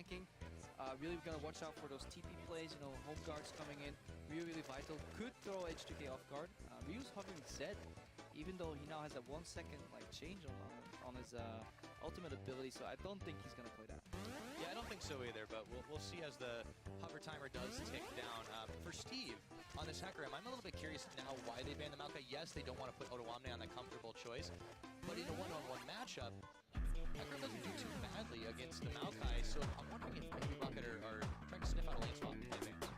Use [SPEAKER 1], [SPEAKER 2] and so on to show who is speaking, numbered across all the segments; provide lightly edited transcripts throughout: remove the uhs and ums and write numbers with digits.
[SPEAKER 1] flanking. Really gonna watch out for those TP plays, you know, home guards coming in. Really vital. Could throw H2K off guard. Ryu's hovering Z, even though he now has a 1 second like change on his ultimate ability, so I don't think he's gonna play that.
[SPEAKER 2] Yeah, I don't think so either, but we'll see as the hover timer does tick down. For Steve, on this Hacker I'm a little bit curious now why they banned the Maokai. Yes, they don't want to put Otawamne on that comfortable choice, but in a one-on-one matchup, Hacker doesn't do too badly against the Maokai, so I'm wondering if maybe Rocket are trying to sniff out a lane swap.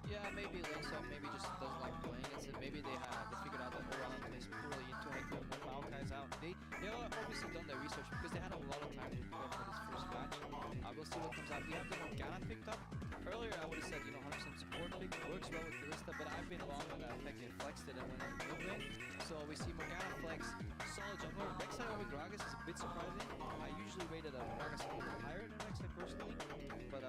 [SPEAKER 1] Yeah, maybe lane swap, maybe just doesn't like playing against it. Maybe they figured out that Orion plays poorly into Hector when Maokai's out. They obviously done their research because they had a lot of time to prepare for this first match. We'll see what comes out. We have the Morgana picked up. Earlier I would have said, you know, 100% support pick, works well with Kalista, but I've been wrong on that. Pekka flexed it and went in mid lane. So we see Morgana flex, solid jungler. Rek'Sai over Gragas is a bit surprising. I usually rated Gragas a little higher than Rek'Sai personally, but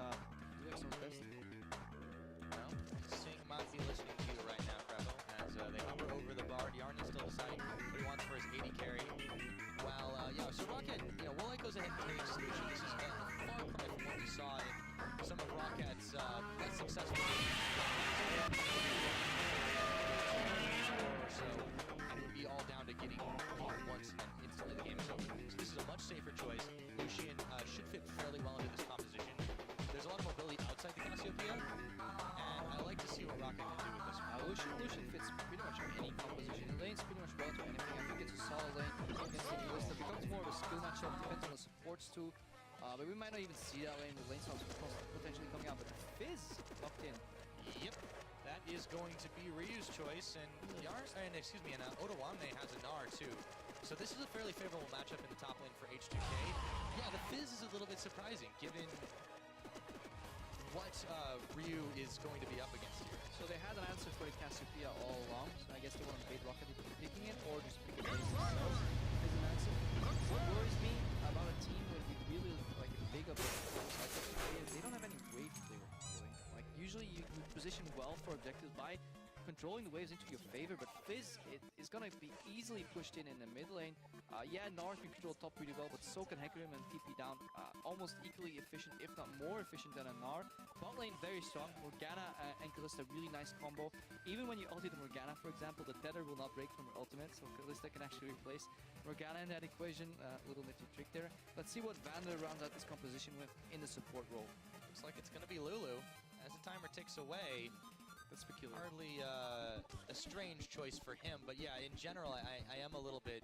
[SPEAKER 1] doing some best.
[SPEAKER 2] Well, Singh might be listening to you right now, Prevo, as they hover over the bar. Yarny's still deciding what he wants for his 80 carry. While, yeah, so Rocket, you know, Wolite goes ahead and takes solution. This is a far cry from what we saw in some of Rocket's less successful or so, and it would be all down to getting once and then instantly the game is over. So this is a much safer choice. Lucian should fit fairly well into this composition. There's a lot of mobility outside the Cassiopeia, and I like to see what Rocket can do with this one.
[SPEAKER 1] Lucian fits pretty much any composition. The lane's pretty much well to anything. I think it's a solid lane against the Kalista. It becomes more of a skill matchup, depends on the supports too. But we might not even see that lane with lane swaps potentially coming out. But Fizz locked in.
[SPEAKER 2] Yep, that is going to be Ryu's choice, and Otawamne has a Gnar too. So this is a fairly favorable matchup in the top lane for H2K. Yeah, the Fizz is a little bit surprising given what Ryu is going to be up against here.
[SPEAKER 1] So they had an answer for the Cassiopeia all along, so I guess they want to bait Rocket into picking it, or just pick it themselves as an answer. What worries me about a team when we really like big up is they don't have any wave clear, really. Like usually you position well for objectives by controlling the waves into your favor, but Fizz is going to be easily pushed in the mid lane. Yeah, Gnar can control top pretty well, but so can Hecarim and TP down. Almost equally efficient, if not more efficient than a Gnar. Bot lane very strong. Morgana and Kalista, really nice combo. Even when you ulti the Morgana, for example, the tether will not break from her ultimate, so Kalista can actually replace Morgana in that equation. Little nifty trick there. Let's see what Vander rounds out this composition with in the support role.
[SPEAKER 2] Looks like it's going to be Lulu. As the timer ticks away,
[SPEAKER 1] that's peculiar.
[SPEAKER 2] Hardly a strange choice for him, but yeah, in general, I am a little bit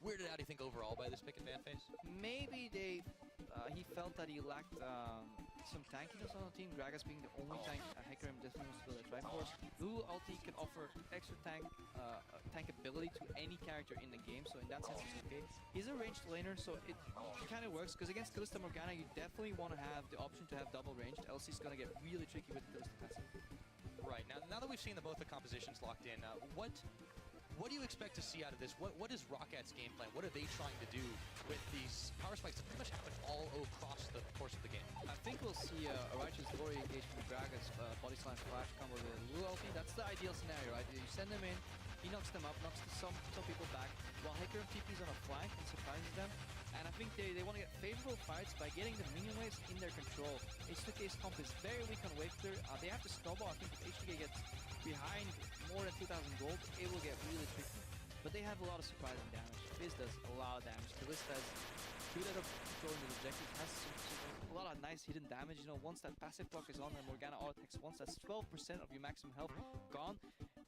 [SPEAKER 2] weirded out, I think, overall by this pick and ban phase.
[SPEAKER 1] Maybe he felt that he lacked some tankiness on the team, Gragas being the only tank. Hecarim definitely wants to build a Triforce. Lulu ulti can offer extra tank ability to any character in the game, so in that sense it's okay. He's a ranged laner, so it kind of works, because against Kalista Morgana you definitely want to have the option to have double ranged, else he's going to get really tricky with Kalista passive.
[SPEAKER 2] Right, now that we've seen both the compositions locked in, what do you expect to see out of this? What is Rocket's game plan? What are they trying to do with these power spikes that pretty much happen all across the course of the game?
[SPEAKER 1] I think we'll see a Righteous Glory engagement with Gragas, body slam flash combo with Lulu ulti. That's the ideal scenario, right? You send them in, he knocks them up, knocks some people back, while Hecarim TP's on a flank and surprises them. And I think they want to get favorable fights by getting the minion waves in their control. H2K's comp is very weak on wave clear. They have to snowball. I think if H2K gets behind more than 2,000 gold, it will get really tricky. But they have a lot of surprising damage. Fizz does a lot of damage. Kalista is good at controlling the objectives, has a lot of nice hidden damage. You know, once that passive block is on and Morgana auto attacks once, that's 12% of your maximum health gone.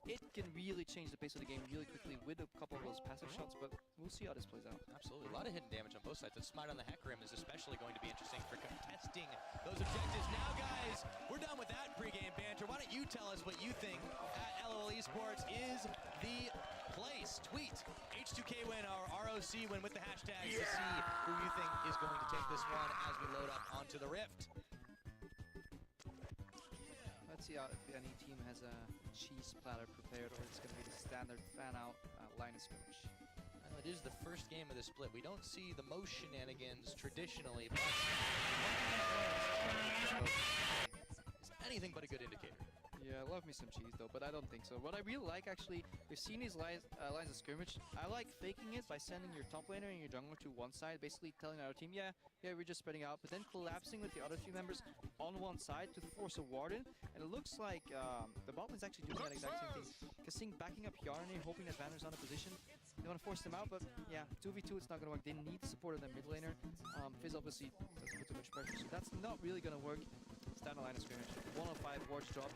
[SPEAKER 1] It can really change the pace of the game really quickly with a couple of those passive shots, but we'll see how this plays out.
[SPEAKER 2] Absolutely, a lot of hidden damage on both sides. The smite on the Hecarim is especially going to be interesting for contesting those objectives. Now, guys, we're done with that pregame banter. Why don't you tell us what you think at LOL Esports is the place? Tweet H2K win or ROC win with the hashtags to see who you think is going to take this one as we load up onto the Rift.
[SPEAKER 1] Let's see if any team has a cheese platter prepared, or it's going to be the standard fan-out line of scrimmage.
[SPEAKER 2] Well, it is the first game of the split. We don't see the most shenanigans traditionally, but it's anything but a good indicator.
[SPEAKER 1] Yeah, Yeah, I love me some cheese though, but I don't think so. What I really like, actually, we've seen these lines of scrimmage. I like faking it by sending your top laner and your jungler to one side, basically telling our team, yeah, we're just spreading out, but then collapsing with the other 3 members on one side to force a ward in. And it looks like the bot lane's actually doing that exact same thing. Kasing backing up Yarny, hoping that Vander's on a position. They want to force them out, but yeah, 2v2, it's not going to work. They need support of their mid laner. Fizz obviously doesn't put too much pressure, so that's not really going to work. Stand on line of scrimmage. 105 wards drop.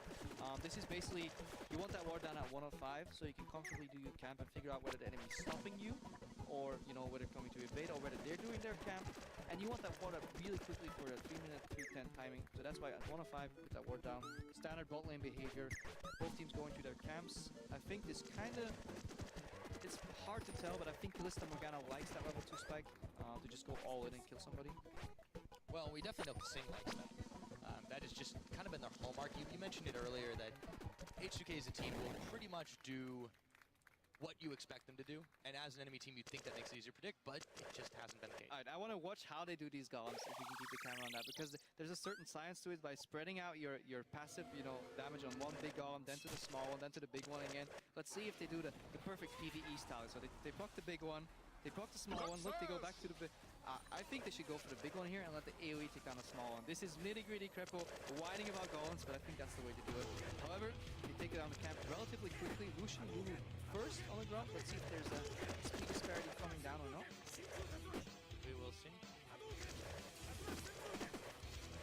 [SPEAKER 1] This is basically, you want that ward down at 105 so you can comfortably do your camp and figure out whether the enemy is stopping you or, you know, whether coming to invade or whether they're doing their camp. And you want that ward up really quickly for a 3-minute, 3:10 timing. So that's why at 105, put that ward down. Standard bot lane behavior. Both teams going to their camps. I think this kind of, it's hard to tell, but I think Kalista Morgana likes that level 2 spike to just go all in and kill somebody.
[SPEAKER 2] Well, we definitely know Kasing likes that. That has just kind of been their hallmark. You mentioned it earlier that H2K as a team will pretty much do what you expect them to do. And as an enemy team, you'd think that makes it easier to predict, but it just hasn't been the case.
[SPEAKER 1] Alright, I want to watch how they do these golems, if we can keep the camera on that, because there's a certain science to it by spreading out your passive, you know, damage on one big golem, then to the small one, then to the big one again. Let's see if they do the perfect PvE style. So they proc the big one, they proc the small one, look, they go back to the big... I think they should go for the big one here and let the AoE take down the small one. This is nitty-gritty Crepo, whining about golems, but I think that's the way to do it. However, they take it down the camp relatively quickly. Lucian Lulu first on the ground. Let's see if there's a speed disparity coming down or not.
[SPEAKER 2] We will see.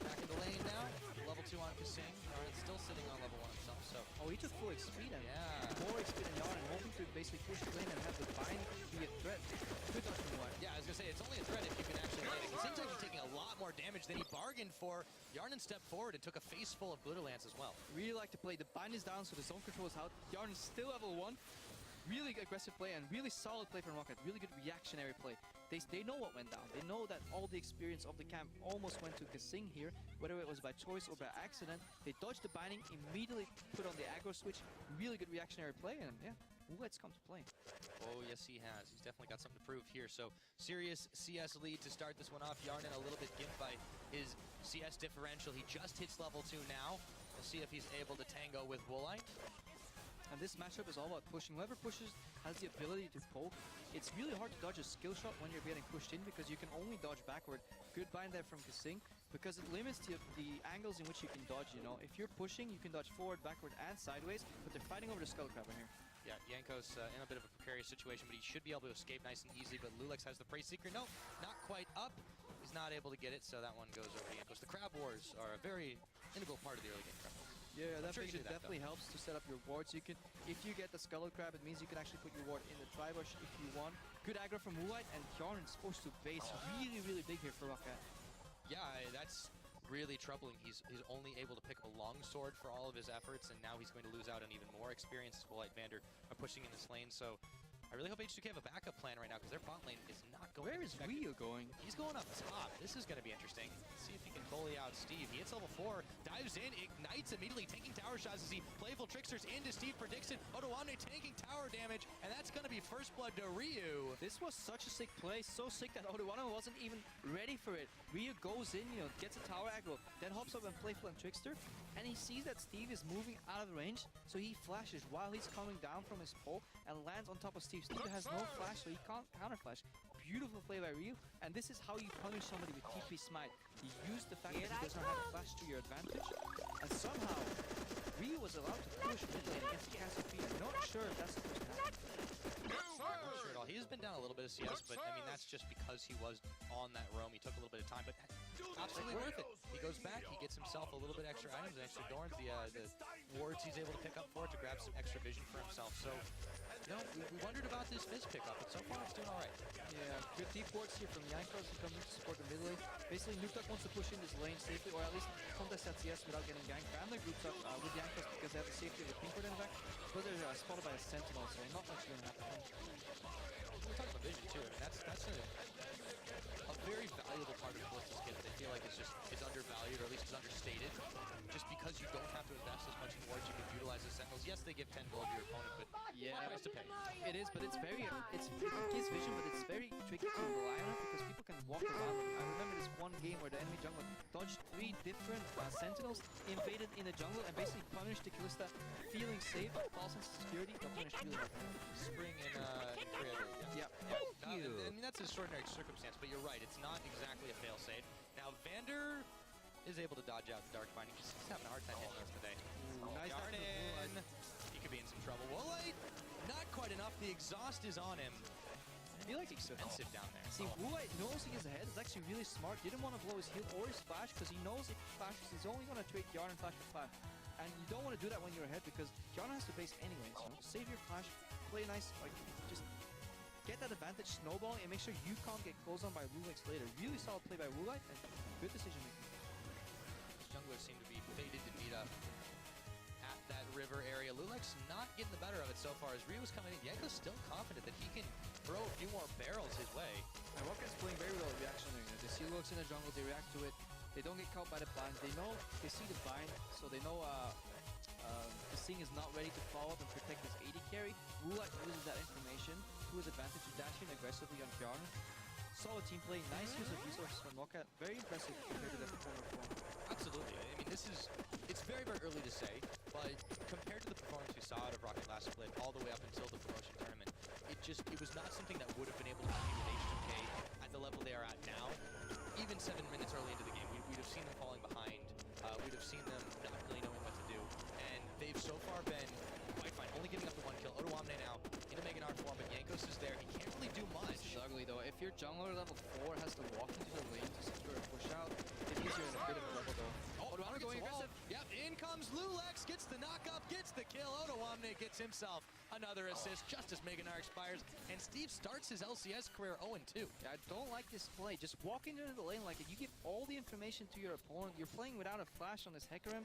[SPEAKER 2] Back in the lane now. Level 2 on Kasing. Yarn's still sitting on level 1 himself, so...
[SPEAKER 1] Oh, he took full XP then.
[SPEAKER 2] Yeah.
[SPEAKER 1] More XP than Yarn, hoping to basically push the lane and have the bind be a threat. Good dodge from White.
[SPEAKER 2] Yeah, I was going to say, it's only a threat if you can actually land it. Kasing's actually taking a lot more damage than he bargained for. Yarn stepped forward and took a face full of Glitterlance as well.
[SPEAKER 1] Really like to play. The bind is down, so the zone control is out. Yarn is still level 1. Really aggressive play and really solid play from Rocket. Really good reactionary play. They know what went down. They know that all the experience of the camp almost went to Kasing here, whether it was by choice or by accident. They dodged the binding, immediately put on the aggro switch. Really good reactionary play, and yeah, Woolite's come to play.
[SPEAKER 2] Oh, yes, he has. He's definitely got something to prove here. So, serious CS lead to start this one off. Yarnin a little bit gimped by his CS differential. He just hits level 2 now. We'll see if he's able to tango with Woolite.
[SPEAKER 1] And this matchup is all about pushing. Whoever pushes has the ability to poke. It's really hard to dodge a skill shot when you're getting pushed in because you can only dodge backward. Good bind there from Kasing because it limits the angles in which you can dodge, you know. If you're pushing, you can dodge forward, backward, and sideways, but they're fighting over the Skull Crab in here.
[SPEAKER 2] Yeah, Yanko's in a bit of a precarious situation, but he should be able to escape nice and easy, but Lulex has the Prey Seeker. Nope, not quite up. He's not able to get it, so that one goes over to Yankos. The Crab Wars are a very integral part of the early game Crab Wars.
[SPEAKER 1] Yeah, that vision definitely helps to set up your wards. You can, if you get the Skull Crab, it means you can actually put your ward in the Tribush if you want. Good aggro from Woolite, and Yarn's forced to base really, really big here for Rocket.
[SPEAKER 2] Yeah, that's really troubling. He's only able to pick up a long sword for all of his efforts, and now he's going to lose out on even more experience as Woolite Vander are pushing in this lane. So I really hope H2K have a backup plan right now because their bot lane is not going.
[SPEAKER 1] Where is Ryu going?
[SPEAKER 2] He's going up top. This is going to be interesting. Let's see if he can bully out Steve. He hits level 4, dives in, ignites immediately, taking tower shots as he playful tricksters into Steve predicts it. Odoamne taking tower damage, and that's going to be first blood to Ryu.
[SPEAKER 1] This was such a sick play, so sick that Odoamne wasn't even ready for it. Ryu goes in, you know, gets a tower aggro, then hops up and playful and trickster, and he sees that Steve is moving out of range, so he flashes while he's coming down from his pole and lands on top of Steve. Steve has no flash, so he can't counter flash. Beautiful play by Ryu, and this is how you punish somebody with TP Smite. You use the fact that he does not have a flash to your advantage, and somehow Ryu was allowed to push mid lane against Cassiopeia. Not sure if that's supposed to happen.
[SPEAKER 2] Not sure at all. He has been down a little bit of CS, but I mean that's just because he was on that roam. He took a little bit of time, but absolutely worth it. He goes back, he gets himself a little bit extra items, and extra Dorns, the wards he's able to pick up for it to grab some extra vision for himself. So, you know, we wondered about this Fizz pickup, but so far it's doing all right.
[SPEAKER 1] Yeah, good deep wards here from Yankos who comes in to support the mid lane. Basically, Nuktak wants to push in this lane safely, or at least contest that CS without getting ganked. Bandler groups up with Yankos because they have the safety of the pink ward in the back, but they're spotted by a Sentinel, so not much going to happen.
[SPEAKER 2] We're talking about vision too. I mean, that's a very valuable part of Blitz's kit that I feel like is undervalued, or at least is understated. Just because you don't have to invest as much in wards, you can utilize the Sentinels. Yes, they give 10 gold to your opponent, but
[SPEAKER 1] Yeah,
[SPEAKER 2] price to pay.
[SPEAKER 1] it is, but it gives vision, but it's very tricky to rely on it because people can walk around. I remember this one game where the enemy jungler dodged 3 different sentinels, invaded in the jungle, and basically punished the Kalista, feeling safe, false sense of security, got punished really hard.
[SPEAKER 2] Spring in Korea.
[SPEAKER 1] Yeah.
[SPEAKER 2] I mean, that's an extraordinary circumstance, but you're right. It's not exactly a fail-safe. Now, Vander is able to dodge out the Dark Binding. He's having a hard time hitting those today.
[SPEAKER 1] Nice
[SPEAKER 2] Yarnin. He could be in some trouble. Woolite, not quite enough. The exhaust is on him.
[SPEAKER 1] I feel like
[SPEAKER 2] Expensive down there.
[SPEAKER 1] See, Woolite nosing his ahead is actually really smart. Didn't want to blow his heal or his flash because he knows if he flashes, he's only going to trade Yarn and flash for flash. And you don't want to do that when you're ahead because Yarn has to base anyways. You know? Save your flash, play nice, like just get that advantage snowballing and make sure you can't get closed on by Lulix later. Really solid play by Woolite and good decision making.
[SPEAKER 2] Junglers seem to be fated to meet up at that river area. Lulix not getting the better of it so far as Rio's coming in. Yanko's still confident that he can throw a few more barrels his way.
[SPEAKER 1] And Rocket's playing very well reactionary. They see Lulix in the jungle, they react to it. They don't get caught by the blinds. They know, they see the bind, so they know the Sing is not ready to follow up and protect his AD carry. Woolite uses that information to his advantage to dash in aggressively on Bjarne. Solid team play, nice use of resources from Rocket. Very impressive compared to the performer form.
[SPEAKER 2] Absolutely. I mean, it's very, very early to say, but compared to the performance we saw out of Rocket last split, all the way up until the promotion tournament, it was not something that would have been able to compete with H2K at the level they are at now. Even 7 minutes early into the game, we'd have seen them falling behind. We'd have seen them not really knowing what to do. And they've so far been quite fine, only giving up the 1 kill. Odoamne now into Mega Nar form, but Jankos is there. He can't really do much.
[SPEAKER 1] This is ugly though. If your jungler level 4 has to walk into the lane to secure a push out, it gives you in a bit of trouble though. Odoamne going aggressive.
[SPEAKER 2] Yep, in comes Lulex, gets the knock up, gets the kill. Odoamne gets himself another assist just as Mega Nar expires, and Steve starts his LCS career 0-2.
[SPEAKER 1] Yeah, I don't like this play. Just walk into the lane like it. You give all the information to your opponent. You're playing without a flash on this Hecarim,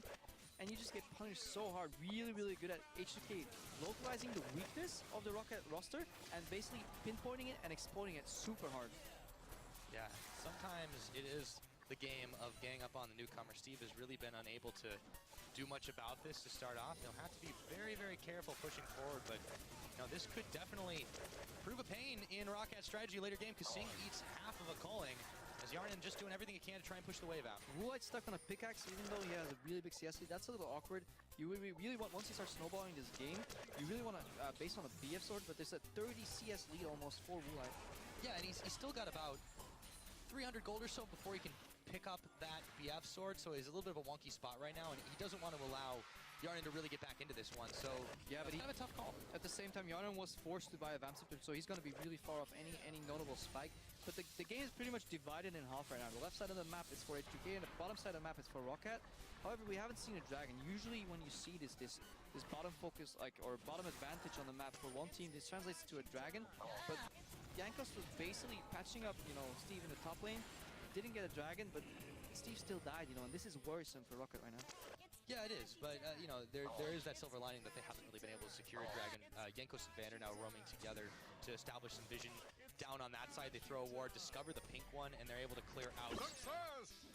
[SPEAKER 1] and you just get punished so hard. Really, really good at H2K localizing the weakness of the Rocket roster and basically pinpointing it and exploiting it super hard.
[SPEAKER 2] Yeah, sometimes it is the game of gang up on the newcomer. Steve has really been unable to do much about this to start off. They'll have to be very, very careful pushing forward, but you know, this could definitely prove a pain in Rocket's strategy later game, because Sing eats half of a culling as Yarnin just doing everything he can to try and push the wave out.
[SPEAKER 1] Woolite's stuck on a pickaxe even though he has a really big CS lead. That's a little awkward. You really want, once you start snowballing this game, you really want to base on a BF sword, but there's a 30 CS lead almost for Woolite.
[SPEAKER 2] Yeah, and he's still got about 300 gold or so before he can pick up that BF sword, so he's a little bit of a wonky spot right now, and he doesn't want to allow Yarnin to really get back into this one, so yeah, but he kind of a tough call.
[SPEAKER 1] At the same time, Yarnin was forced to buy a Vamp Scepter, so he's going to be really far off any notable spike. But the game is pretty much divided in half right now. The left side of the map is for H2K, and the bottom side of the map is for Rocket. However, we haven't seen a dragon. Usually, when you see this bottom focus, or bottom advantage on the map for one team, this translates to a dragon. But Jankos was basically patching up, Steve in the top lane. Didn't get a dragon, but Steve still died, and this is worrisome for Rocket right now.
[SPEAKER 2] Yeah, it is, but there is that silver lining that they haven't really been able to secure a dragon. Yankos and Vander now roaming together to establish some vision. Down on that side, they throw a ward, discover the pink one, and they're able to clear out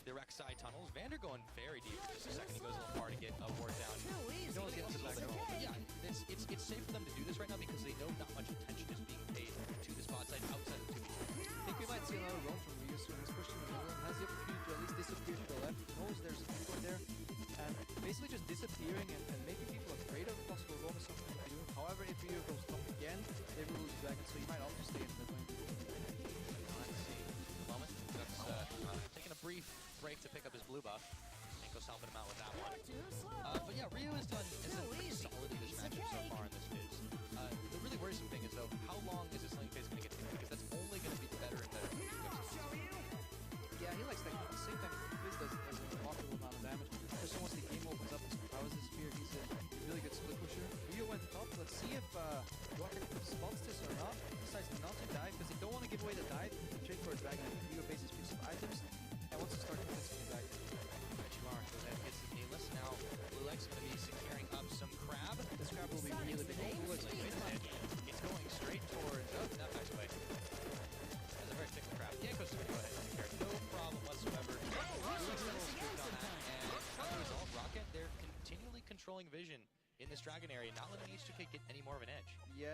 [SPEAKER 2] the Rek'Sai tunnels. Vander going very deep. Just a second, he goes a little far to get a ward down.
[SPEAKER 1] No one's getting to the back row.
[SPEAKER 2] But yeah, it's safe for them to do this right now because they know not much attention is being paid to the spot side outside of the 2v2.
[SPEAKER 1] I think we might see another roam from Ryu soon. He's pushed in the middle and has the opportunity to at least disappear to the left. He knows there's a people there, and basically just disappearing and making people afraid of possible roam is something to do. However, if Ryu goes top again, they will lose Dragon, so he might also stay in the lane.
[SPEAKER 2] Let's see. A moment. That's taking a brief break to pick up his blue buff. Janko's helping him out with that one. But yeah, Ryu has done pretty solid in this matchup so far in this phase. The really worrisome thing is though, how long is this lane phase going to get taken? Because that's only going to be better and better.
[SPEAKER 1] Yeah, he likes that. At the same time, Fizz does a remarkable amount of damage. Especially once the game opens up and powers his spear, he's a really good split pusher. Ryu went top. Let's see if Rocket spots this or not. Decides not to dive because they don't want to give away the dive. Trade for a dragon. Ryu bases picks up items and wants to start contesting the dragon.
[SPEAKER 2] Benchmark goes ahead and gets the painless. Now Lulex going to be securing up some crab.
[SPEAKER 1] This crab will be really big.
[SPEAKER 2] It's going straight towards. Oh, not back away. That's a very thick crab. Jankos going to go ahead and secure it. No problem whatsoever. Lulex on that, and as a result, Rocket, they're continually controlling vision in this Dragon area, not letting H2K get any more of an edge.
[SPEAKER 1] Yeah,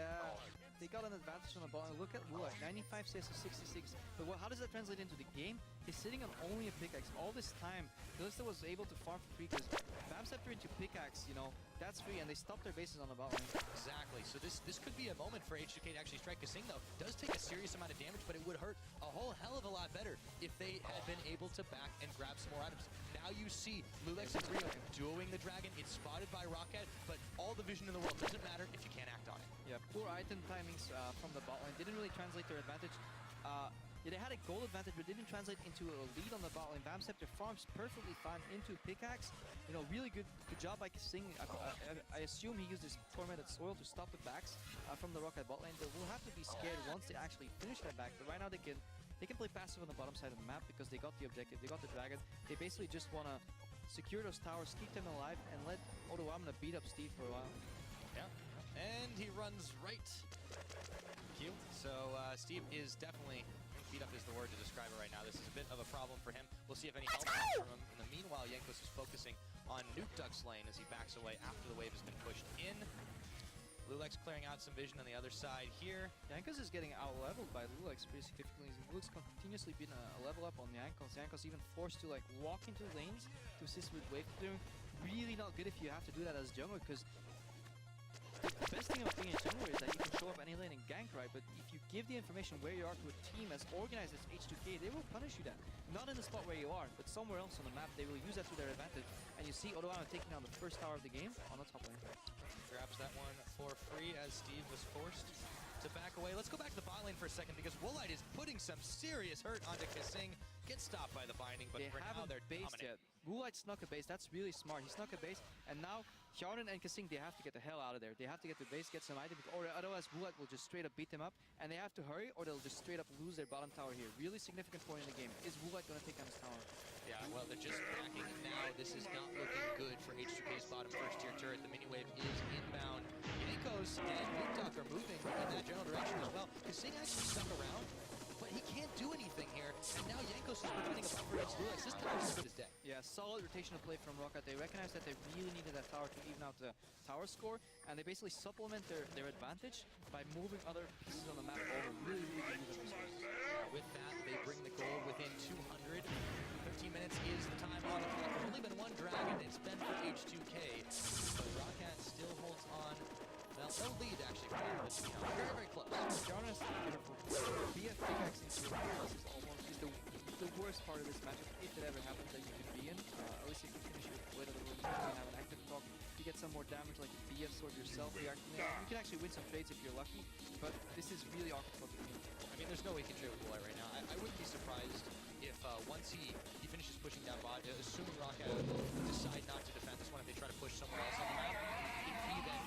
[SPEAKER 1] they got an advantage on the ball. Look at Wulak, 95 CS to 66. But how does that translate into the game? He's sitting on only a pickaxe all this time. Kalista was able to farm for free because Bamscepter into pickaxe, you know, that's free, and they stopped their bases on the bot lane.
[SPEAKER 2] Exactly. So this could be a moment for H2K to actually strike. Kasing, though, does take a serious amount of damage, but it would hurt a whole hell of a lot better if they had been able to back and grab some more items. Now you see Lulex and Rio dueling the Dragon. It's spotted by Rocket, but all the vision in the world doesn't matter if you can't act on it.
[SPEAKER 1] Yeah, poor item timings from the bot lane. Didn't really translate their advantage. Yeah, they had a goal advantage, but didn't translate into a lead on the bot lane. Bamscepter farms perfectly fine into pickaxe. You know, really good job by Kasing. I assume he used his tormented soil to stop the backs from the Rocket bot lane. They will have to be scared once they actually finish that back. But right now they can play passive on the bottom side of the map because they got the objective. They got the Dragon. They basically just want to secure those towers, keep them alive, and let Odoamna beat up Steve for a while.
[SPEAKER 2] Yeah, and he runs right. Q. So Steve is definitely, beat up is the word to describe it right now. This is a bit of a problem for him. We'll see if any help comes from him. In the meanwhile, Jankos is focusing on Nuke Duck's lane as he backs away after the wave has been pushed in. Lulex clearing out some vision on the other side here.
[SPEAKER 1] Jankos is getting out-leveled by Lulex pretty significantly. Lulex continuously been a level up on Jankos. Jankos even forced to like walk into lanes to assist with wave clearing. Really not good if you have to do that as jungler, because the best thing about being a jungler is that you can show up any lane and gank, right? But if you give the information where you are to a team as organized as H2K, they will punish you then. Not in the spot where you are, but somewhere else on the map. They will use that to their advantage. And you see Odoamna taking down the first tower of the game on the top lane.
[SPEAKER 2] Grabs that one for free as Steve was forced to back away. Let's go back to the bot lane for a second because Woolite is putting some serious hurt onto Kasing. Gets stopped by the binding, but for now they're
[SPEAKER 1] based yet. Woolite snuck a base. That's really smart. He snuck a base, and now Hjarnan and Kasing, they have to get the hell out of there. They have to get the base, get some items, or otherwise Woolite will just straight up beat them up, and they have to hurry, or they'll just straight up lose their bottom tower here. Really significant point in the game. Is Woolite going to take down his tower?
[SPEAKER 2] Yeah, well, they're just backing now. This is not looking good for H2K's bottom first-tier turret. The mini-wave is inbound. Jankos and Nuke are moving in that general direction as well. Kasing actually stuck around, but he can't do anything here. And now Jankos is providing a buffer against Lulex. This tower is as good as dead.
[SPEAKER 1] Yeah, solid rotational play from Rocket. They recognize that they really needed that tower to even out the tower score, and they basically supplement their advantage by moving other pieces on the map over. Really, really good resources.
[SPEAKER 2] With that, they bring the goal within 200. 13 minutes is the time on the clock. There's only been one Dragon. It's been for H2K, but Rocket still holds on. Well, no lead actually for them, but very, very close.
[SPEAKER 1] Jonas, BF pickaxe into is the worst part of this matchup, if it ever happens that you can be in. At least if you finish your play of the room, you can have an active talk. You get some more damage like a BF sword yourself. You can actually win some trades if you're lucky, but this is really awkward for the team.
[SPEAKER 2] I mean, there's no way he can trade with Woolite right now. I wouldn't be surprised if once he finishes pushing down bot, assuming Rocket will decide not to defend this one if they try to push somewhere else on the map, if he then,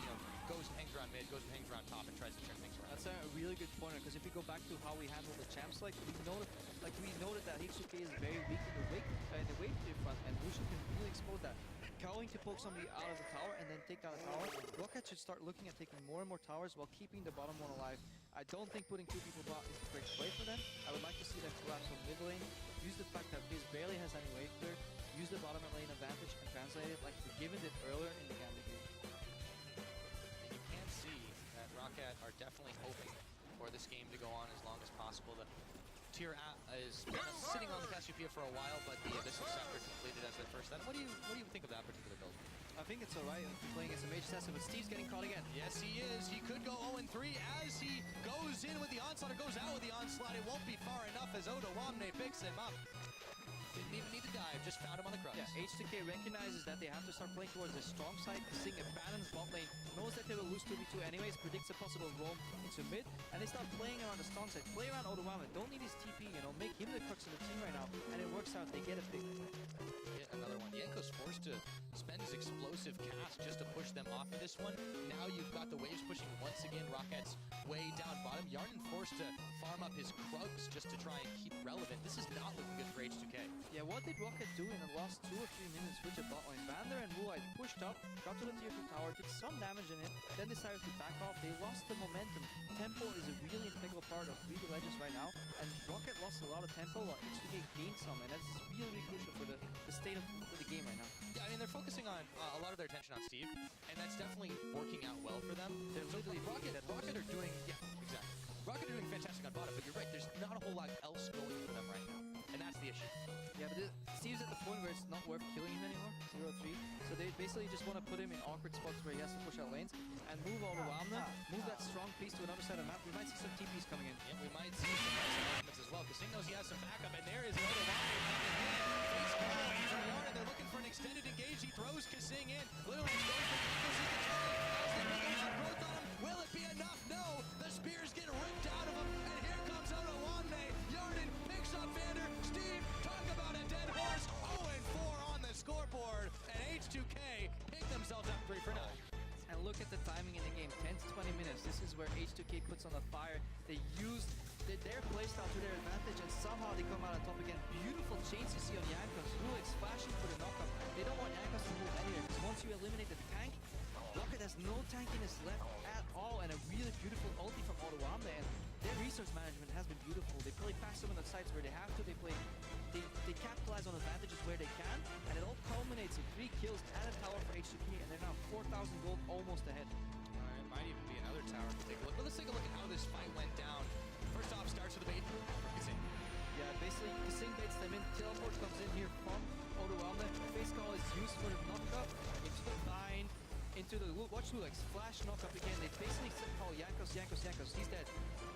[SPEAKER 2] goes and hangs around mid, goes and hangs around top, and tries to turn things around.
[SPEAKER 1] That's a really good point, because if we go back to how we handle the champs, we noted that H2K is very weak in the wave clear front, and Lucian can really expose that. Going to poke somebody out of the tower and then take down a tower. Rocket should start looking at taking more and more towers while keeping the bottom one alive. I don't think putting two people bot is the correct play for them. I would like to see them collapse on mid lane, use the fact that Fizz barely has any wave clear, use the bottom lane advantage, and translate it like the Given did earlier in the Gambit game.
[SPEAKER 2] And you can see that Rocket are definitely hoping for this game to go on as long as possible. The tier is sitting on the Cassiopeia for a while, but the Abyssal Scepter completed as their first item. What do you think of that particular build?
[SPEAKER 1] I think it's alright playing as a mage assassin, but Steve's getting caught again.
[SPEAKER 2] Yes, he is. He could go 0-3 as he goes in with the onslaught, or goes out with the onslaught. It won't be far enough as Odoamna picks him up. Didn't even need to dive, just found him on the crux.
[SPEAKER 1] Yeah, H2K recognizes that they have to start playing towards the strong side. Kasing abandons bot lane, knows that they will lose 2v2 anyways, predicts a possible roam into mid, and they start playing around the strong side. Play around Odoamna, don't need his TP, make him the crux of the team right now, and it works out, they get a pick.
[SPEAKER 2] Get another one. Jankos forced to spend his explosive cast just to push them off of this one. Now you've got the waves pushing once again Rocket's way down bottom. Hjarnan forced to farm up his Krugs just to try and keep relevant. This is not looking good for H2K.
[SPEAKER 1] Yeah, what did Rocket do in the last 2 or 3 minutes with the bot lane? Vander and Woolite pushed up, got to the tier 2 tower, did some damage in it, then decided to back off. They lost the momentum. Tempo is a really integral part of League of Legends right now, and Rocket lost a lot of tempo while H2K gained some, and that's really, really crucial for the state of the game right now.
[SPEAKER 2] Yeah, I mean, they're focusing focusing on a lot of their attention on Steve, and that's definitely working out well for them.
[SPEAKER 1] They're literally
[SPEAKER 2] Rocket are doing, yeah, exactly. Rocket are doing fantastic on bottom, but you're right, there's not a whole lot else going for them right now, and that's the issue.
[SPEAKER 1] Yeah, but Steve's at the point where it's not worth killing him anymore, 0-3. So they basically just want to put him in awkward spots where he has to push out lanes and move all around them, move that strong piece to another side of the map. We might see some TPs coming in.
[SPEAKER 2] Yeah, we might see some nice announcements as well. Kasing knows he has some backup, and there is another line. They're looking for an extended engage. He throws Kasing in. Little X goes for growth on him. Will it be enough? No. The spears get ripped out of him, and here comes Odoamne. Yarden picks up Vander. Steve, talk about a dead horse. 0-4 on the scoreboard, and H2K pick themselves up 3 for 9.
[SPEAKER 1] And look at the timing in the game, 10 to 20 minutes. This is where H2K puts on the fire. They used their playstyle to their advantage, and somehow they come out on top again. Beautiful chains you see on Jankos. Rulix flashing for the knockup. They don't want Jankos to move anywhere, because once you eliminate the tank, Rocket has no tankiness left at all, and a really beautiful ulti from Odoamne, and their resource management has been beautiful. They play past some of the sites where they have to. They capitalize on advantages where they can, and it all culminates in 3 kills and a tower for H2K, and they're now 4,000 gold almost ahead.
[SPEAKER 2] It might even be another tower to take a look. But let's take a look at how this fight went down. First off, starts with the bait. Kasing.
[SPEAKER 1] Yeah, basically, Kasing baits them in. Teleport comes in here from Odoamne. Face call is used for the knockup into the bind, into the watch Lulix. Flash knockup again. They basically call Jankos. He's dead.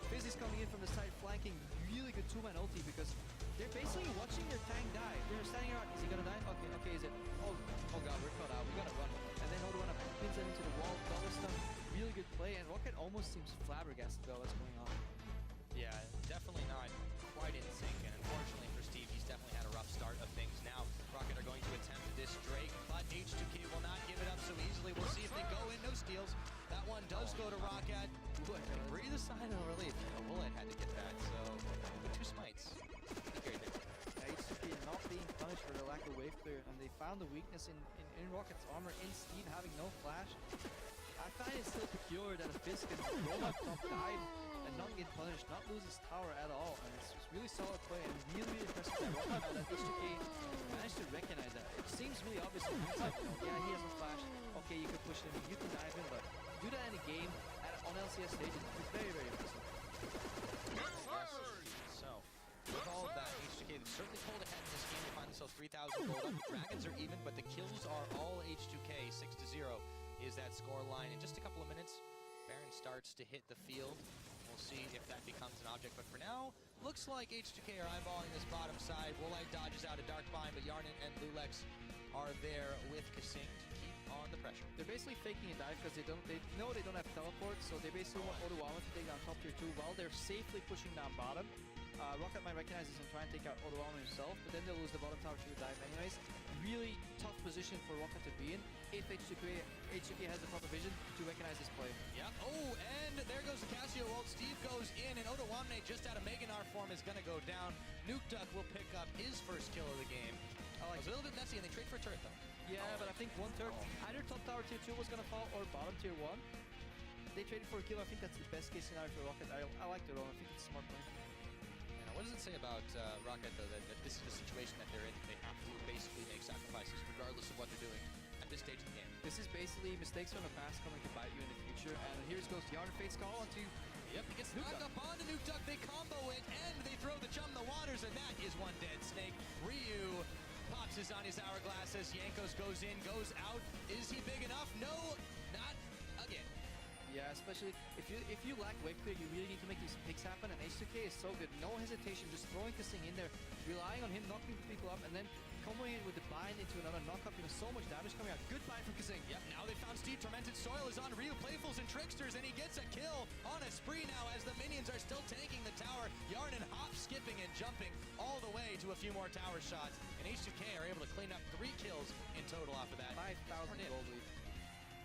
[SPEAKER 1] Fizz is coming in from the side, flanking. Really good 2-man ulti because they're basically watching their tank die. They're standing around. Is he gonna die? Okay, is it? Oh god, we're caught out. We gotta run. And then Odoamne pins them into the wall. Double stun. Really good play, and Rocket almost seems flabbergasted about what's going on.
[SPEAKER 2] Yeah, definitely not quite in sync, and unfortunately for Steve, he's definitely had a rough start of things. Now, Rocket are going to attempt this Drake, but H2K will not give it up so easily. We'll see if they go in. No steals. That one does go to Rocket. Breathe a sigh of relief. Bullet had to get that, so 2 smites. Great there.
[SPEAKER 1] H2K not being punished for the lack of wave clear, and they found the weakness in Rocket's armor, in Steve having no flash. I find it still peculiar that a Fizz can roll up top dive and not get punished, not lose his tower at all, and it's really solid play and really impressive that H2K managed to recognize that. It seems really obvious in hindsight, yeah, he has a flash, okay, you can push him, you can dive him, but do that in a game on LCS stage is very, very impressive.
[SPEAKER 2] So, with all of that, H2K certainly pulled ahead in this game to find themselves 3,000 gold up. The Dragons are even, but the kills are all H2K. 6-0 is that score line. In just a couple of minutes, Baron starts to hit the field. We'll see if that becomes an object, but for now, looks like H2K are eyeballing this bottom side. Woolite dodges out a dark bind, but Yarden and Lulex are there with Kasing to keep on the pressure.
[SPEAKER 1] They're basically faking a dive because they know they don't have teleport, so they basically want Odoamne to take down top tier 2 while they're safely pushing down bottom. Rocket might recognize this and try and take out Odoamne himself, but then they'll lose the bottom tower to the dive anyways. Really tough position for Rocket to be in if H2K has the proper vision to recognize this play.
[SPEAKER 2] Yep. Oh, and there goes the Casio ult. Steve goes in, and Odoamne just out of Meganar form is going to go down. Nuke Duck will pick up his first kill of the game. It was a little bit messy, and they trade for a turret, though.
[SPEAKER 1] Yeah, but I think one turret, either top tower tier 2 was going to fall or bottom tier 1. They traded for a kill. I think that's the best case scenario for Rocket. I like the role. I think it's a smart play.
[SPEAKER 2] What does it say about Rocket, though, that this is the situation that they're in? They have to basically make sacrifices regardless of what they're doing at this stage of the game.
[SPEAKER 1] This is basically mistakes from the past coming to bite you in the future. And here goes Yarden Fate's call onto...
[SPEAKER 2] Yep, he gets knocked up onto Nuke Duck. They combo it, and they throw the chum in the waters, and that is one dead snake. Ryu pops his on his hourglass as Jankos goes in, goes out. Is he big enough? No, not again.
[SPEAKER 1] Yeah, especially if you lack wave clear, you really need to make these picks happen, and H2K is so good. No hesitation, just throwing Kasing in there, relying on him knocking people up, and then comboing it with the bind into another knockup. So much damage coming out. Good bind from Kasing.
[SPEAKER 2] Yep, now they found Steve. Tormented Soil is on Ryu, Playfuls and Tricksters, and he gets a kill on a spree now as the minions are still tanking the tower. Yarden hop, skipping, and jumping all the way to a few more tower shots, and H2K are able to clean up 3 kills in total off of that.
[SPEAKER 1] 5,000 gold lead.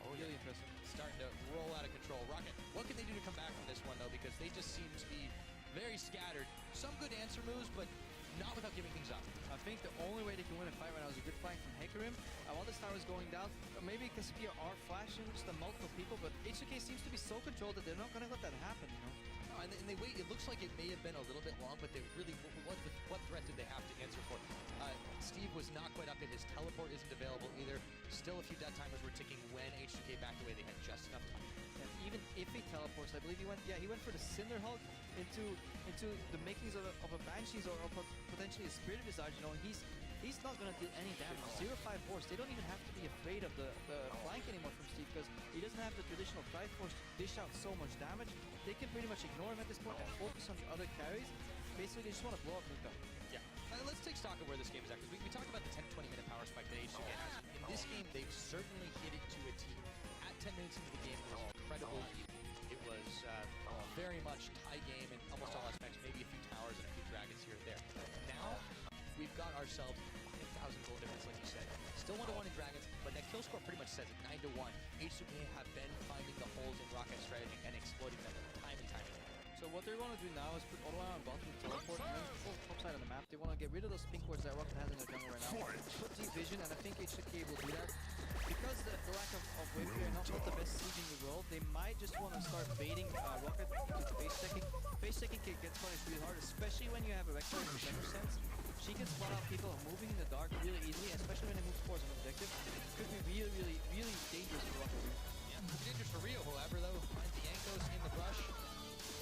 [SPEAKER 2] Oh, really impressive. Starting to roll out of control. Rocket, what can they do to come back from this one, though? Because they just seem to be very scattered. Some good answer moves, but not without giving things up.
[SPEAKER 1] I think the only way they can win a fight right now is a good flank from Hecarim. While this tower is going down, maybe Caspia are flashing just the multiple people, but H2K seems to be so controlled that they're not going to let that happen, you know?
[SPEAKER 2] No, and they wait. It looks like it may have been a little bit long, but they really, what threat did they have to answer for? Steve was not quite up in his teleport, isn't available either. still a few death timers were ticking when H2K backed away. They had just enough time.
[SPEAKER 1] And even if he teleports, I believe he went for the Cinder Hulk into the makings of a Banshees or potentially a Spirit Visage. You know, he's not going to deal any damage. 0-5 force. They don't even have to be afraid of the flank anymore from Steve because he doesn't have the traditional Tribe Force to dish out so much damage. They can pretty much ignore him at this point and focus on the other carries. Basically, they just want to blow up Nuka.
[SPEAKER 2] Yeah. Let's take stock of where this game is at, because we talked about the 10-20 minute power spike that H2K has. In this game, they've certainly hit it to a T. At 10 minutes into the game, it was incredible. It was very much tie game in almost all aspects, maybe a few towers and a few dragons here and there. Now, we've got ourselves 5,000 gold difference, like you said. Still 1-1 in dragons, but that kill score pretty much says it, 9-1. H2K have been finding the holes in Rocket strategy and exploiting them time and time again.
[SPEAKER 1] So what they want to do now is put Ottawa on bottom with teleport and then full top side of the map. They want to get rid of those pink wards that Rocket has in their jungle right now. Put deep vision, and I think H2K will do that. Because the lack of wave clear, not the best sieging in the world, they might just want to start baiting Rocket to face checking. Face checking gets punished really hard, especially when you have a Vector in the center sense. She can spot out people moving in the dark really easily, especially when they move towards an objective. It could be really dangerous for Rocket.
[SPEAKER 2] Yeah, dangerous for Rio, however, though. Finds the Yankos in the brush.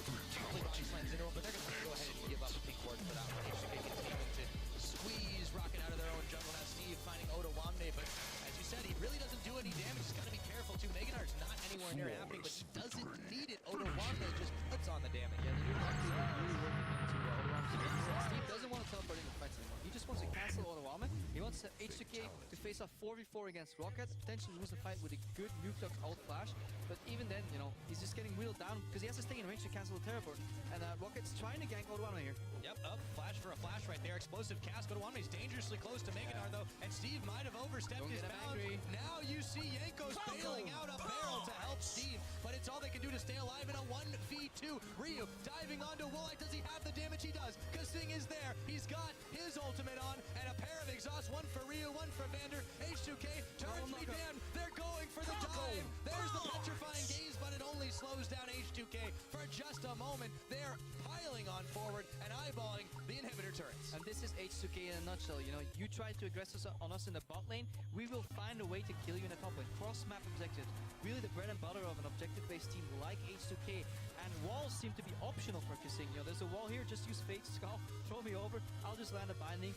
[SPEAKER 2] Probably body slams into him, but they're going to go ahead and give up a pink ward for that one. H2K continuing to squeeze Rocket out of their own jungle. Now Steve finding Oda Wamne, but as you said, he really doesn't do any damage. He's got to be careful too. Meganar's not anywhere near happening, but he doesn't need it. Oda Wamne just puts on the damage.
[SPEAKER 1] Yeah, the new Rocket is really working into Oda Wamne. Steve doesn't want to teleport into fights anymore. He just wants to cancel Oda Wamne. He wants H2K to face off 4v4 against Rocket, potentially lose the fight with a good Nuke Duck ult flash. But even then, you know, he's just getting wheeled down because he has to stay in range to cancel the teleport. And Rocket's trying to gank Oda Wamne here.
[SPEAKER 2] Yep, up, flash for a flash right there. Explosive cast. Oda Wamne's dangerously close to Meganar, though. And Steve might have overstepped his bounds. Now you see Yankos bailing out a barrel to help Steve, but it's all they can do to stay alive in a 1v2. Ryu diving onto Woolite. Does he have the damage? He does, because Singh is there. He's got his ultimate on, and a pair of exhausts, one for Ryu, one for Vander. H2K turns me down. They're going for the dive. There's the petrifying gaze, but it only slows down H2K for just a moment. They're piling on forward and eyeballing the inhibitor turrets.
[SPEAKER 1] And this is H2K in a nutshell. You know, you try to aggress on us in the bot lane, we will find a way to kill you in the top lane. Cross-map objectives. Really the bread and butter of an objective-based team like H2K. And walls seem to be optional for Kissing. You know, there's a wall here, just use Fate Skull, throw me over, I'll just land a binding.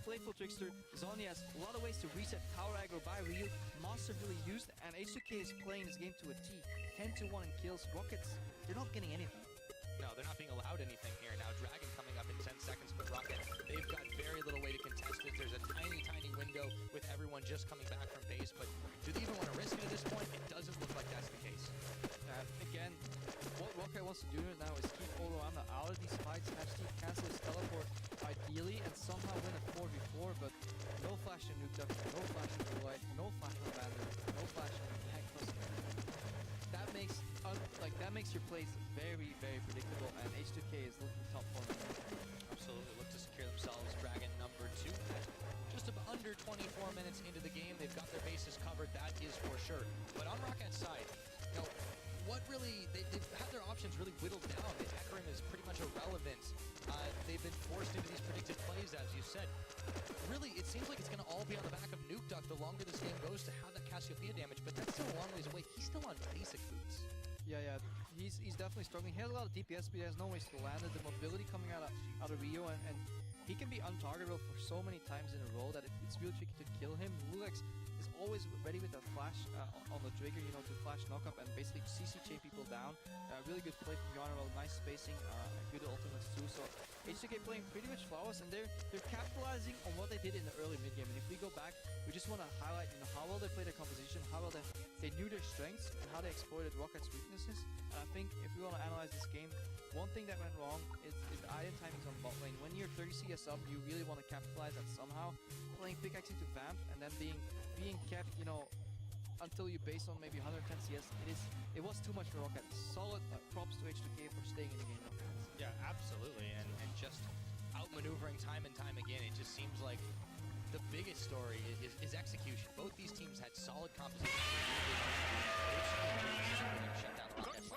[SPEAKER 1] Playful Trickster, Zony has a lot of ways to reset tower aggro by Ryu. Monster really used, and H2K is playing this game to a T. 10-1 in kills. Rockets, they're not getting anything.
[SPEAKER 2] No, they're not being allowed anything here. Now Dragon coming up in 10 seconds, but Rocket, they've got very little way to contest it. There's a tiny window with everyone just coming back from base, but do they even want to risk it at this point? It doesn't look like that's the case.
[SPEAKER 1] Again, what Rocket wants to do now is keep Oda Wamne out of these fights, have Steve cancel his teleport ideally, and somehow win a 4v4, but no flash in Nuke Duck, no flash in Light, no flash on Vander, no flash on Hectos. That makes your plays very predictable, and H2K is looking top corner.
[SPEAKER 2] Absolutely, look to secure themselves. Dragon number 2 at just about under 24 minutes into the game. They've got their bases covered, that is for sure. But on Rocket's side, you know, what really, they've had their options really whittled down. The Hecarim is pretty much irrelevant. They've been forced into these predicted plays, as you said. Really, it seems like it's going to all be on the back of Nuke Duck the longer this game goes to have that Cassiopeia damage, but that's still a long ways away. He's still on basic boots.
[SPEAKER 1] Yeah, he's definitely struggling. He has a lot of DPS, but he has no ways to land it. The mobility coming out of Rio, and he can be untargetable for so many times in a row that it's really tricky to kill him. Lulex is always ready with that flash on the trigger, you know, to flash knock up and basically CC people down. Really good play from Yarnwell, nice spacing, good ultimates too. So H2K playing pretty much flawless, and they're capitalizing on what they did in the early mid game. And if we go back, we just want to highlight, you know, how well they played their composition, how well they knew their strengths, and how they exploited Rocket's weaknesses. And I think if we want to analyze this game, one thing that went wrong is the item timings on bot lane. When you're 30 CS up, you really want to capitalize that somehow. Playing pickaxe into Vamp and then being kept, you know, until you base on maybe 110 CS, it was too much for Rocket. Solid props to H2K for staying in the game.
[SPEAKER 2] Yeah, absolutely, and just outmaneuvering time and time again. It just seems like the biggest story is execution. Both these teams had solid composition. Shut down Rockets.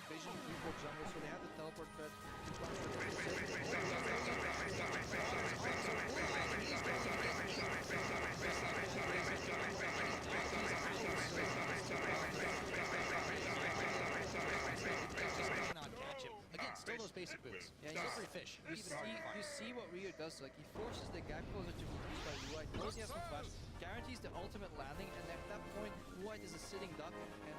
[SPEAKER 1] Vision, people jungle, so they have the teleport threat.
[SPEAKER 2] finish.
[SPEAKER 1] You see what Rio does, like he forces the gap closer to be by White, knows he has some flash, guarantees the ultimate landing, and at that point, White is a sitting duck, and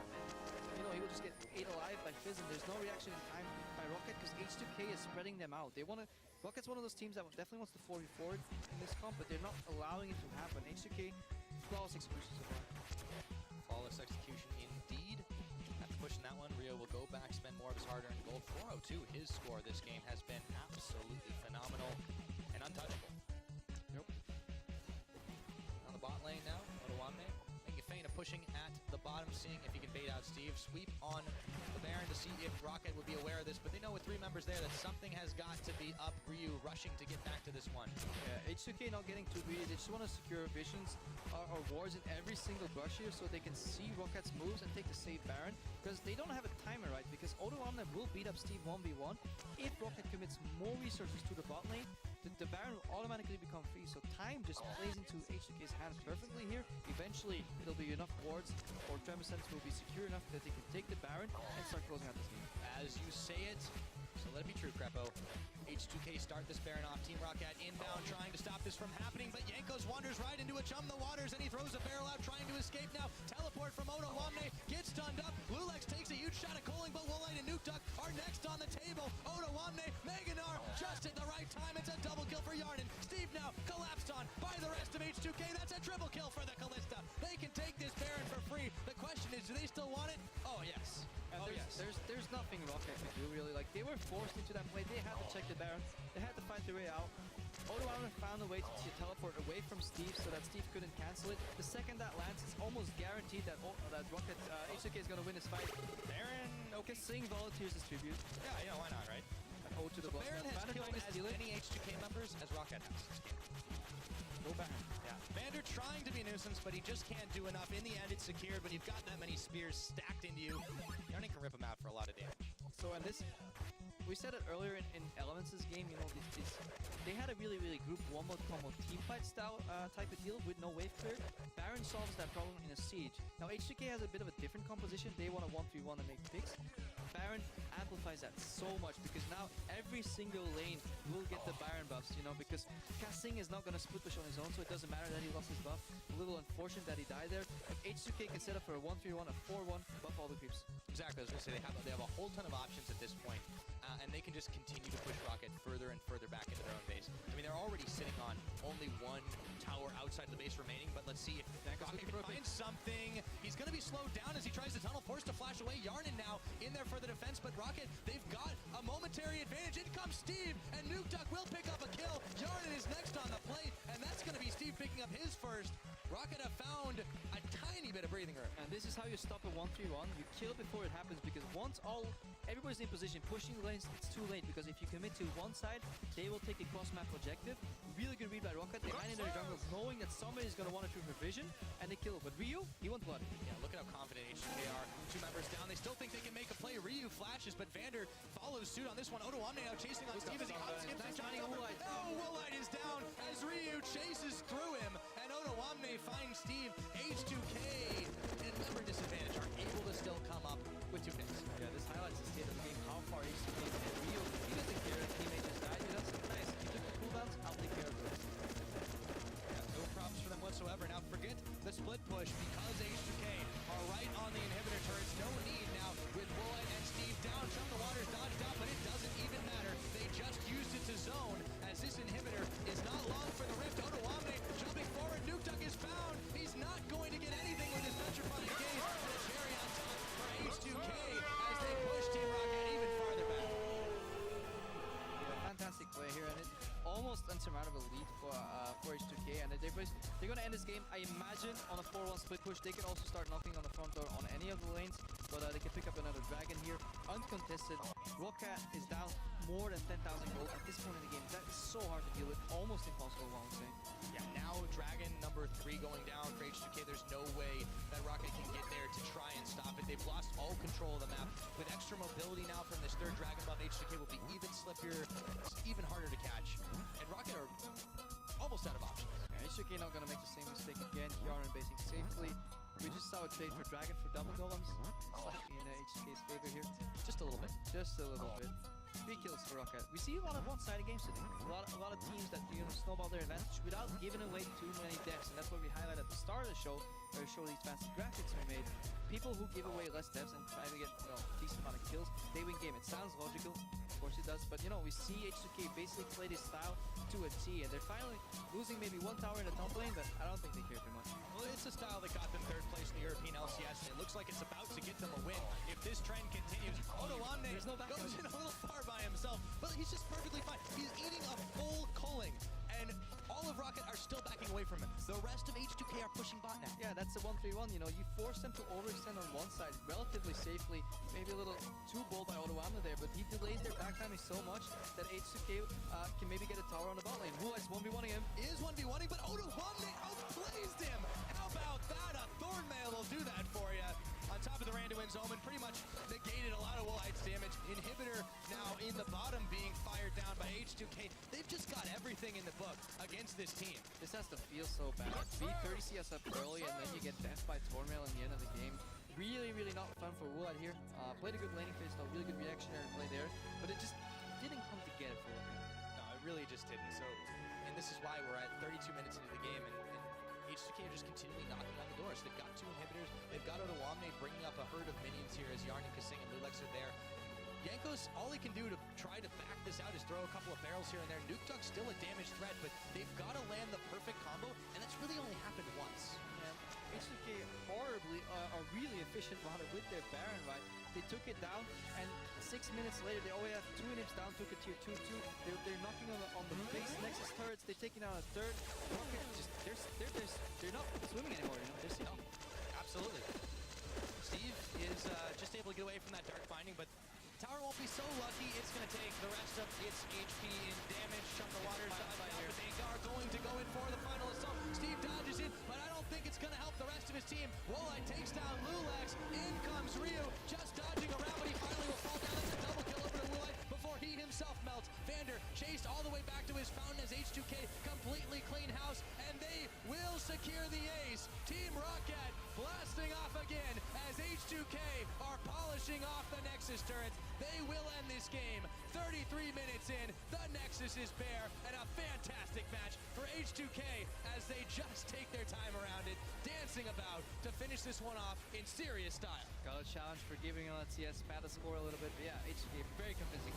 [SPEAKER 1] you know, he will just get ate alive by Fizz, and there's no reaction in time by Rocket, because H2K is spreading them out. Rocket's one of those teams that definitely wants to 4v4 in this comp, but they're not allowing it to happen. H2K, flawless execution so far.
[SPEAKER 2] Flawless execution indeed. After pushing that one, Rio will go back, spend more of his hard-earned gold. 402, his score this game has been absolutely phenomenal and untouchable.
[SPEAKER 1] Yep.
[SPEAKER 2] On the bot lane now, Odoamne making a feint of pushing at the bottom, seeing if he can bait out Steve. Sweep on the Baron to see if Rocket would be aware of this, but they know with 3 members there that something has got to be up. Ryu rushing to get back to this one.
[SPEAKER 1] Yeah, H2K not getting too greedy. They just want to secure visions or wards in every single brush here so they can see Rocket's moves and take the safe Baron, because they don't have a timer, right? Because Odoamne will beat up Steve 1v1. If Rocket commits more resources to the bot lane, the Baron will automatically become free, so time just plays into H2K's hands perfectly here. Eventually, there'll be enough wards, or Tremor Sense will be secure enough that they can take the Baron and start closing out this game.
[SPEAKER 2] As you say it, so let it be true, Crepo. H2K start this Baron off. Team Rocket inbound, trying to stop this from happening, but Jankos wanders right into a chum the waters, and he throws a barrel out, trying to escape now. Teleport from Odoamne, gets stunned up. Lulex takes a huge shot at Coling, but Woolite and Nuke Duck are next on the table. Odoamne, Meganar, just at the right time. It's a double kill for Yarnin. Steve now collapsed on by the rest of H2K. That's a triple kill for the Kalista. They can take this Baron for free. The question is, do they still want it? Oh, yes.
[SPEAKER 1] And there's nothing Rocket can do, really. Like, they were forced into that play. They had to check the Baron. They had to fight their way out. Odoamne found a way to teleport away from Steve so that Steve couldn't cancel it. The second that lands, it's almost guaranteed that Rocket, H2K is going to win this fight. Baron, okay, Sing volunteers his tribute.
[SPEAKER 2] Yeah, why not, right?
[SPEAKER 1] O to the
[SPEAKER 2] so Baron has killed as
[SPEAKER 1] steal
[SPEAKER 2] many H2K members as Rocket has this game.
[SPEAKER 1] Go Baron.
[SPEAKER 2] Yeah, Vander trying to be a nuisance, but he just can't do enough. In the end, it's secured, but you've got that many spears stacked into you. Yarnin can rip him out for a lot of damage.
[SPEAKER 1] So, and this, we said it earlier in Elements' game, you know, they had a really group one-mode combo team fight style type of deal with no wave clear. Baron solves that problem in a siege. Now, H2K has a bit of a different composition. They want a 1-3-1 and make picks. Baron amplifies that so much, because now every single lane will get the Baron buffs, you know, because Cassing is not going to split push on his own, so it doesn't matter that he lost his buff. A little unfortunate that he died there. If H2K can set up for a 1-3-1, a 4-1, buff all the creeps.
[SPEAKER 2] Exactly, I was going to say they have a whole ton of options at this point, and they can just continue to push Rocket further and further back into their own base. I mean, they're already sitting on only one tower outside of the base remaining, but let's see if Rocket can find something. He's going to be slowed down as he tries to tunnel, forced to flash away. Yarnin now in there for the defense, but Rocket, they've got a momentary advantage. In comes Steve, and Nuke Duck will pick up a kill. Yarnin is next on the plate, and that's going to be Steve picking up his first. Rocket have found a tiny bit of breathing room.
[SPEAKER 1] And this is how you stop a 1-3-1. You kill before it happens, because once everybody's in position, pushing the lanes, it's too late, because if you commit to one side, they will take a cross-map objective. Really good read by Rocket. They hide in their jungle, knowing that somebody's going to want to true for vision, and they kill. But Ryu, he won't blood.
[SPEAKER 2] Yeah, look at how confident H2K are. 2 members down. They still think they can make a play. Ryu flashes, but Vander follows suit on this one. Odoamne now chasing on Steve as he unskips and jumps over. Oh, Woolite is down as Ryu chases through him, and Odoamne finds Steve. H2K, in member disadvantage, are able to still come up with 2 picks.
[SPEAKER 1] Yeah, this highlights the state of the game, how far H2K can. Ryu, he doesn't care if teammate just died. He does nice. You took the cooldowns, I'll take care of this.
[SPEAKER 2] Yeah, no problems for them whatsoever. Now forget the split push, because H2K are right on the inhibitor turrets. No need now with Woolite and Steve down. Chum the waters dodged out, but it doesn't even matter. They just used it to zone, as this inhibitor is not long for the rift. Odoamne jumping forward. Nuke Duck is found. He's not going to get anything with his petrifying gaze. And a cherry on top for H2K as they push Team Rocket even farther back.
[SPEAKER 1] Yeah, fantastic play here, and it almost unsurmountable lead for H2K, and they're going to end this game, I imagine, on a 4-1 split push. They can also start knocking on the front door on any of the lanes, but they can pick up another dragon here. Uncontested, Rocket is down more than 10,000 gold at this point in the game. That is so hard to deal with, almost impossible, I would say.
[SPEAKER 2] Yeah, now dragon number 3 going down for H2K. There's no way that Rocket can get there to try and stop it. They've lost all control of the map. With extra mobility now from this 3rd dragon buff, H2K will be even slippier, even harder to catch. And Rocket are almost out of options.
[SPEAKER 1] Yeah, H2K not going to make the same mistake again. Yarnin basing safely. We just saw a trade for dragon for double golems. In H2K's favor here.
[SPEAKER 2] Just a little bit.
[SPEAKER 1] Just a little bit. 3 kills for Rocket. We see a lot of one-sided games today. A lot of teams that snowball their advantage without giving away too many deaths, and that's what we highlight at the start of the show, where we show these fancy graphics we made. People who give away less deaths and try to get decent amount of kills, they win game. It sounds logical, of course it does, but we see H2K basically play this style to a T, and they're finally losing maybe one tower in the top lane, but I don't think they care too much.
[SPEAKER 2] Well, it's a style that got them 3rd place in the European LCS, and it looks like it's about to get them a win. If this trend continues, Odoamne goes in a little far by himself, but he's just perfectly fine. He's eating a full culling, and all of Rocket are still backing away from him. The rest of H2K are pushing bot now.
[SPEAKER 1] Yeah, that's the 1-3-1. You force them to overextend on one side relatively safely. Maybe a little too bold by Odoamne there, but he delays their backtiming so much that H2K can maybe get a tower on the bot lane. Woolite's 1v1ing him.
[SPEAKER 2] Is 1v1ing, but Odoamne outplays him. How about that? A Thornmail will do that for you. On top of the Randuin's Omen, pretty much negated a lot of Woolite's damage. Inhibitor now in the bottom being fired down by H2K. They've just got everything in the book against this team.
[SPEAKER 1] This has to feel so bad. Be 30 CS up early and then you get death by Thornmail in the end of the game. Really, really not fun for Woolite here. Played a good laning phase though, really good reactionary play there, but it just didn't come together for him.
[SPEAKER 2] No, it really just didn't. So, and this is why we're at 32 minutes into the game, and H2K are just continually knocking on the doors. They've got 2 inhibitors. They've got Odoamne bringing up a herd of minions here as Yarn and Kasing and Lulex are there. Jankos, all he can do to try to back this out is throw a couple of barrels here and there. Nukeduck's still a damage threat, but they've got to land the perfect combo, and that's really only happened once.
[SPEAKER 1] Yeah, H2K horribly are really efficient with their Baron, right? They took it down, and 6 minutes later, they already have 2 inhibs down, took a tier 2-2. They're knocking on the base Nexus turrets. They're taking out a 3rd. Rocket just they're not swimming anymore. They're sinking.
[SPEAKER 2] Absolutely. Steve is just able to get away from that dark binding, but tower won't be so lucky. It's going to take the rest of its HP in damage. Chunk of water side by here. They are going to go in for the final assault. Steve dodges in, but I don't think it's going to help the rest of his team. Woolite takes down Lulex. In comes Ryu, just dodging around, but he finally will fall down. It's a double kill over to Woolite before he himself melts. Vander chased all the way back to his fountain as H2K completely clean house, and they will secure the ace. Team Rocket blasting off again as H2K are polishing off the Nexus turrets. They will end this game. 33 minutes in, the Nexus is bare, and a fantastic match for H2K as they just take their time around it, dancing about to finish this one off in serious style.
[SPEAKER 1] Got a challenge for giving on CS, pad the score a little bit, but yeah, H2K very convincing.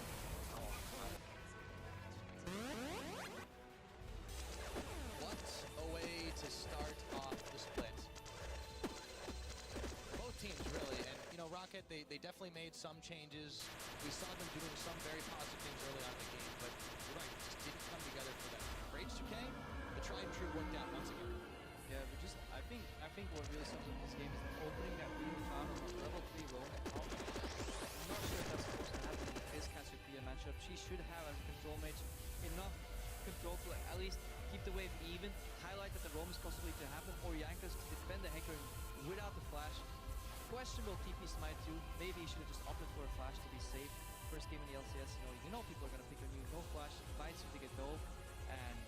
[SPEAKER 2] What a way to start off the split. Both teams really, and Rocket, they definitely made some changes. We saw them doing some very positive things early on in the game, but you're right, it just didn't come together for them. For H2K, the tried and true worked out once again.
[SPEAKER 1] Yeah, but I think what really sums up this game is the opening that we found on the level 3 roam at top. I'm not sure if that's supposed to happen in this Cassiopeia matchup. She should have, as a control mage, enough control to at least keep the wave even, highlight that the roam is possibly to happen, or Jankos to defend the Hecarim without the flash. Questionable TP smite too. Maybe he should have just opted for a flash to be safe. First game in the LCS, people are gonna pick on you. No flash, bites you to get dove. And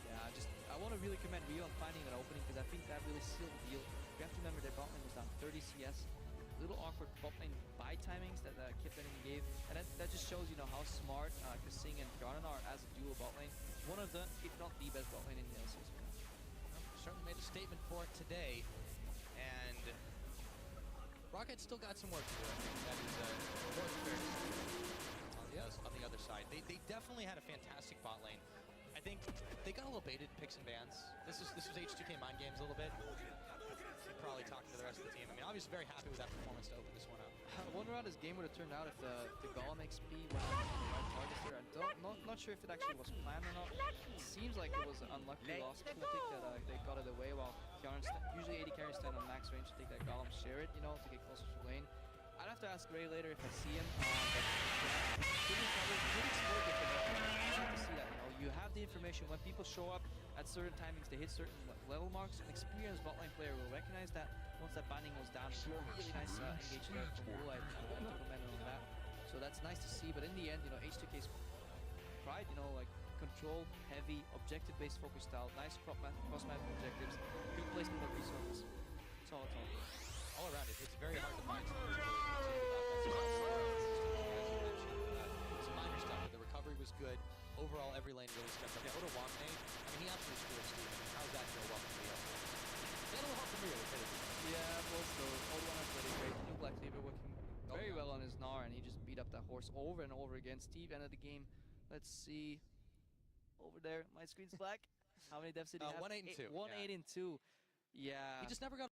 [SPEAKER 1] I want to really commend Rio on finding that opening, because I think that really sealed the deal. You have to remember their bot lane was down 30 CS. Little awkward bot lane buy timings that Kip Enemy gave, and that just shows how smart Kasing and Garden are as a duo bot lane. One of the, if not the best bot lane in the LCS.
[SPEAKER 2] Certainly made a statement for it today, and Rocket still got some work to do. I think that is important fair to say. On the other side, they definitely had a fantastic bot lane. I think they got a little baited in picks and bans. This was H2K mind games a little bit. You're probably talking to the rest of the team. I mean, obviously very happy with that performance to open this one up.
[SPEAKER 1] I wonder how this game would have turned out if the Golem XP went on the right targets there. Not sure if it actually was planned or not. It seems like it was an unlucky loss. I think that they got it away while usually AD carries stand on max range to take that Golem, share it, to get closer to lane. I'd have to ask Ray later if I see him. But good exploited for that. You have to see that. You have the information when people show up at certain timings, they hit certain level marks. An experienced bot lane player will recognize that once that binding goes down. Really nice engagement there from Woolite to comment on that. So that's nice to see. But in the end, H2K's pride, control, heavy, objective-based focus style, nice cross-map objectives, good placement of resources. It's all.
[SPEAKER 2] All around it, it's very hard to find some minor stuff with the overall, every lane really stepped up. Yeah, Oda Wamne, I mean, he absolutely screwed Steve. I mean, how's that go well from the outfield? They had a little help from Rio with it.
[SPEAKER 1] Yeah, well, still, Old One has played great. New Black Cleaver working
[SPEAKER 2] Oh,
[SPEAKER 1] very
[SPEAKER 2] yeah.
[SPEAKER 1] well on his Gnar, and he just beat up that horse over and over again. Steve ended the game. Let's see. Over there, my screen's black. How many deaths did he have?
[SPEAKER 2] 1, 8, and 2.
[SPEAKER 1] 1,
[SPEAKER 2] Yeah.
[SPEAKER 1] 8, and 2. Yeah.
[SPEAKER 2] He just never got